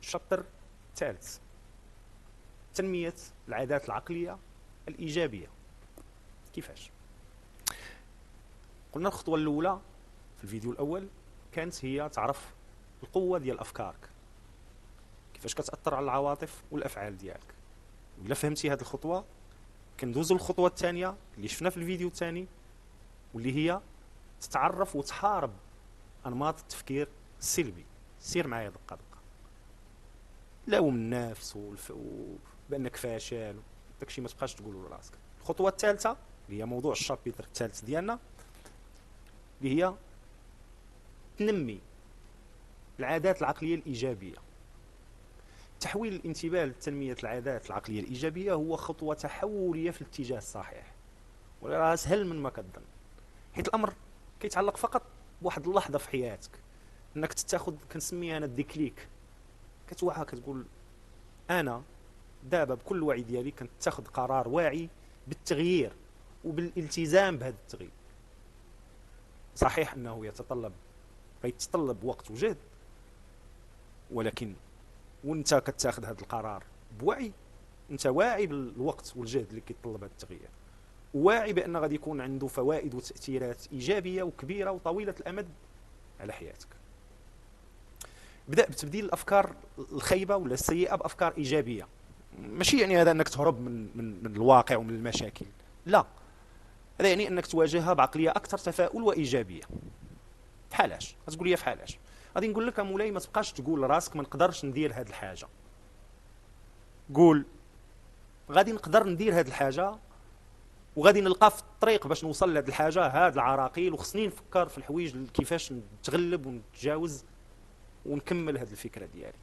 الشابتر الثالث، تنمية العادات العقلية الإيجابية. كيفاش؟ قلنا الخطوة الأولى في الفيديو الأول كانت هي تعرف القوة ديال أفكارك، كيفاش كتأثر على العواطف والأفعال ديالك. وإلا فهمتي هذه الخطوة كندوزو للخطوة الثانية اللي شفنا في الفيديو الثاني، واللي هي تتعرف وتحارب أنماط التفكير السلبي. سير معايا دقة دقة. لوم النفس بأنك فاشل، داكشي ما تبقاش تقولو لراسك. الخطوة الثالثة اللي هي موضوع الشابتر الثالث ديالنا، اللي هي تنمي العادات العقلية الإيجابية. تحويل الانتباه لتنمية العادات العقلية الإيجابية هو خطوة تحولية في الاتجاه الصحيح، وراه أسهل من ما كتظن، حيت الأمر كيتعلق فقط بواحد اللحظة في حياتك، انك تتاخذ كنسميها انا الديكليك. كتوعى كتقول انا دابا بكل الوعي ديالي كنتاخذ قرار واعي بالتغيير وبالالتزام بهذا التغيير. صحيح انه يتطلب وقت وجهد، ولكن وانت كتاخذ هذا القرار بوعي، انت واعي بالوقت والجهد اللي كيتطلب هذا التغيير، وواعي بان غادي يكون عنده فوائد وتاثيرات ايجابيه وكبيره وطويله الامد على حياتك. بدأ بتبديل الافكار الخايبه ولا السيئه بافكار ايجابيه. ماشي يعني هذا انك تهرب من الواقع ومن المشاكل، لا، هذا يعني انك تواجهها بعقليه اكثر تفاؤل وايجابيه. بحالاش؟ غتقول لي بحالاش؟ غادي نقول لك مولاي ما تبقاش تقول لراسك ما نقدرش ندير هذه الحاجه. قول غادي نقدر ندير هذه الحاجه، وغادي نلقى في الطريق باش نوصل لهذه الحاجه هذه العراقيل، وخصني نفكر في الحوايج كيفاش نتغلب ونتجاوز ونكمل هذه الفكره ديالي.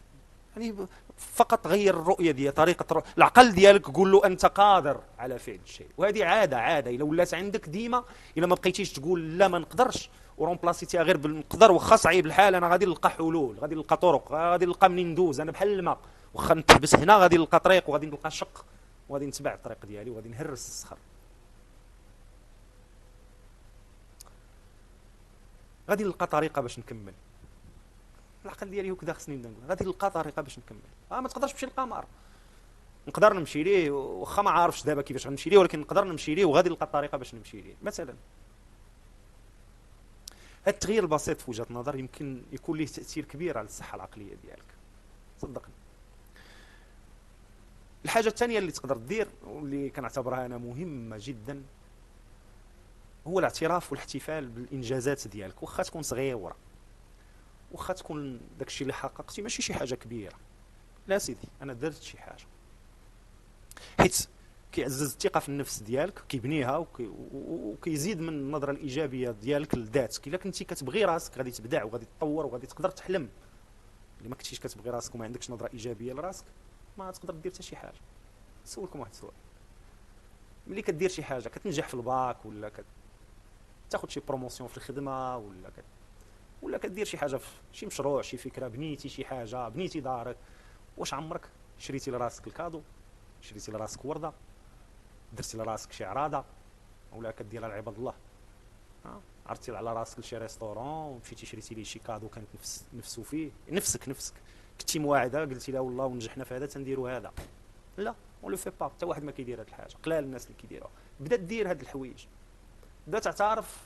يعني فقط غير الرؤيه ديال طريقه العقل ديالك، قول له انت قادر على فعل الشيء. وهذه عاده الا ولات عندك ديما، الا ما بقيتيش تقول لا ما نقدرش ورومبلاسيتيها غير بالنقدر، واخا صعيب الحال انا غادي نلقى حلول، غادي نلقى طرق، غادي نلقى منين ندوز، انا بحال الماء واخا نتحبس هنا غادي نلقى طريق وغادي نلقى شق وغادي نتبع الطريق ديالي وغادي نهرس الصخر. غادي نلقى طريقه باش نكمل. العقل ديالي هكذا خصني نقول غادي نلقى طريقه باش نكمل. ما تقدرش تمشي للقمر، نقدر نمشي ليه واخا ما عارفش دابا كيفاش غنمشي ليه، ولكن نقدر نمشي ليه وغادي نلقى الطريقه باش نمشي ليه. مثلا هذا التغيير البسيط في وجهه النظر يمكن يكون له تاثير كبير على الصحه العقليه ديالك، صدقني. الحاجه الثانيه اللي تقدر دير واللي كنعتبرها انا مهمه جدا هو الاعتراف والاحتفال بالانجازات ديالك، واخا تكون صغيره، واخا تكون داكشي اللي حققتي ماشي شي حاجه كبيره. لا سيدي انا درت شي حاجه، حيت كيعزز الثقه في النفس ديالك، كيبنيها وكيزيد من النظره الايجابيه ديالك لذاتك. الا كنتي كتبغي راسك غادي تبدع وغادي تطور وغادي تقدر تحلم. الا ما كنتيش كتبغي راسك وما عندكش نظره ايجابيه لراسك ما تقدر دير حتى شي حاجه. نسولكم واحد السؤال، ملي كدير شي حاجه كتنجح في الباك ولا تاخذ شي بروموسيون في الخدمه ولا كدير شي حاجه في شي مشروع شي فكره، بنيتي شي حاجه، بنيتي دارك، واش عمرك شريتي لراسك الكادو، شريتي لراسك ورده، درتي لراسك شي عراضه، ولا كديرها لعباد الله؟ عرضتي على راسك لشي ريستورون ومشيتي شريتي ليه شي كادو كانت نفسو فيه نفسك كنتي مواعده قلتي لا والله ونجحنا في هذا تنديروا هذا. لا اون لو في با، حتى واحد ما كيدير هذه الحاجه، قلال الناس اللي كيديروها. بدا دير هاد الحوايج، بدا تعترف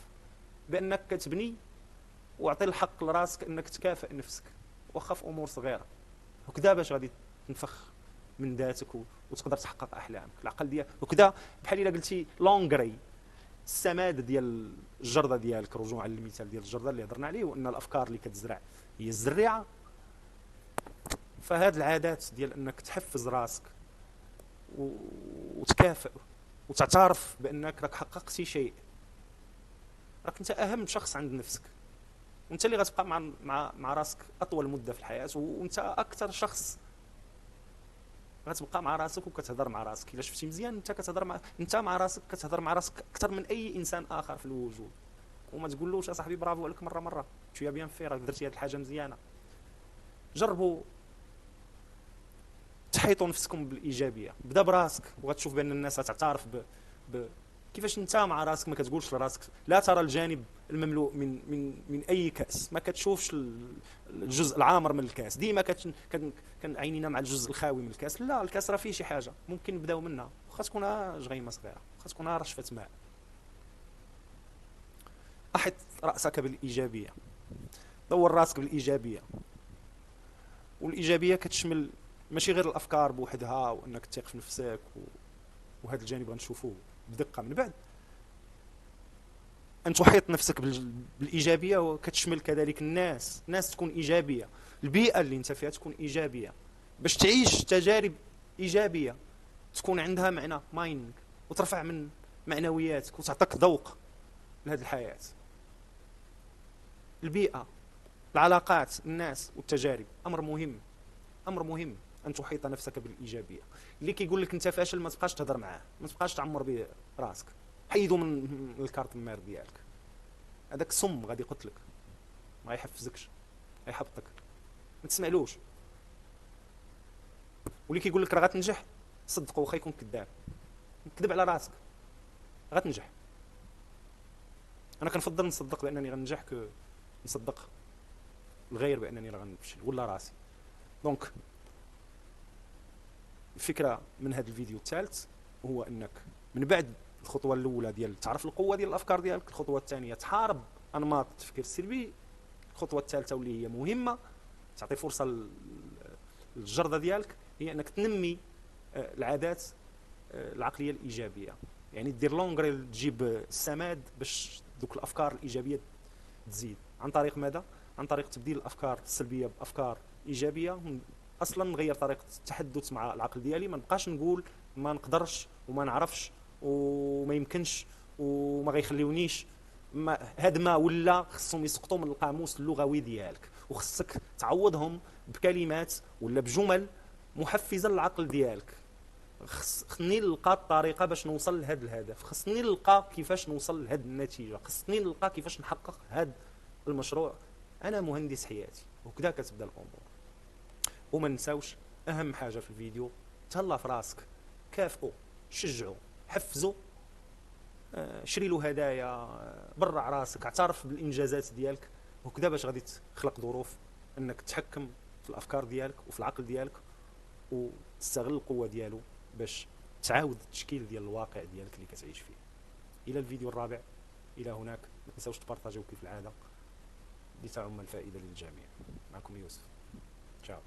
بانك كتبني، واعطي الحق لراسك انك تكافئ نفسك واخا في امور صغيره، وكذا باش غادي تنفخ من ذاتك وتقدر تحقق احلامك. العقل ديالك وكذا بحال الا قلتي لونغري، السماد ديال الجرده ديالك، رجوعا للمثال ديال الجرده اللي هضرنا عليه، وان الافكار اللي كتزرع هي الزريعه. فهاد العادات ديال انك تحفز راسك وتكافئ وتعترف بانك راك حققتي شيء، راك انت اهم شخص عند نفسك، وانت اللي غتبقى مع راسك اطول مده في الحياه، وانت اكثر شخص غتبقى مع راسك وكتهضر مع راسك. الا شفتي مزيان انت مع راسك كتهضر مع راسك اكثر من اي انسان اخر في الوجود، وما تقولوش اصاحبي برافو عليك مره شويه بيان في راك درتي هذه الحاجه مزيانه. جربوا تحيطوا نفسكم بالايجابيه، بدا براسك وغتشوف بان الناس غتعترف كيفاش انت مع راسك ما كتقولش لراسك لا ترى الجانب المملوء من اي كاس، ما كتشوفش الجزء العامر من الكاس، ديما كان عينينا مع الجزء الخاوي من الكاس. لا، الكاس راه فيه شي حاجه ممكن نبداو منها، واخا تكون جغيمه صغيره، واخا تكون رشفه ماء. احط راسك بالايجابيه، دور راسك بالايجابيه. والايجابيه كتشمل ماشي غير الافكار بوحدها وانك تثق في نفسك وهذا الجانب غنشوفوه بدقه من بعد. ان تحيط نفسك بالايجابيه، وكتشمل كذلك الناس تكون ايجابيه، البيئه اللي انت فيها تكون ايجابيه، باش تعيش تجارب ايجابيه تكون عندها معنى مايننج، وترفع من معنوياتك وتعطيك ذوق لهذه الحياه. البيئه، العلاقات، الناس والتجارب امر مهم، امر مهم ان تحيط نفسك بالايجابيه. اللي كيقول لك انت فاشل ما تبقاش تهضر معاه، ما تبقاش تعمر به راسك، حيدو من الكارت المير ديالك. هذاك سم غادي يقتلك، ما يحفزكش، يحبطك، ما تسمعلوش. واللي كيقول لك راه غتنجح صدقوا واخا يكون كذاب، كذب على راسك، غتنجح. انا كنفضل نصدق بانني غننجح نصدق الغير بانني راه غنفشل ولا راسي. دونك الفكره من هذا الفيديو الثالث هو انك من بعد الخطوه الاولى ديال تعرف القوه ديال الافكار ديالك، الخطوه الثانيه تحارب انماط التفكير السلبي، الخطوه الثالثه واللي هي مهمه تعطي فرصه للجرده ديالك هي انك تنمي العادات العقليه الايجابيه. يعني دير لونغريل، تجيب السماد باش دوك الافكار الايجابيه تزيد. عن طريق ماذا؟ عن طريق تبديل الافكار السلبيه بافكار ايجابيه. اصلا نغير طريقه التحدث مع العقل ديالي، ما نبقاش نقول ما نقدرش وما نعرفش وما يمكنش وما غيخليونيش. هاد ما ولا خصهم يسقطوا من القاموس اللغوي ديالك، وخصك تعوضهم بكلمات ولا بجمل محفزه للعقل ديالك. خصني نلقى الطريقه باش نوصل لهذا الهدف، خصني نلقى كيفاش نوصل لهذه النتيجه، خصني نلقى كيفاش نحقق هذا المشروع. انا مهندس حياتي، وكذا كتبدا الامور. وما نساوش اهم حاجه في الفيديو، تهلا في راسك، كافئوا، شجعوا، حفزوا، شري له هدايا، برع راسك، اعترف بالانجازات ديالك، وكذا باش غادي تخلق ظروف انك تحكم في الافكار ديالك وفي العقل ديالك، وتستغل القوه ديالو باش تعاود التشكيل ديال الواقع ديالك اللي كتعيش فيه. الى الفيديو الرابع، الى هناك. ما تنساوش تبارطاجيو كيف العاده لتعم الفائده للجميع. معكم يوسف، تشاو.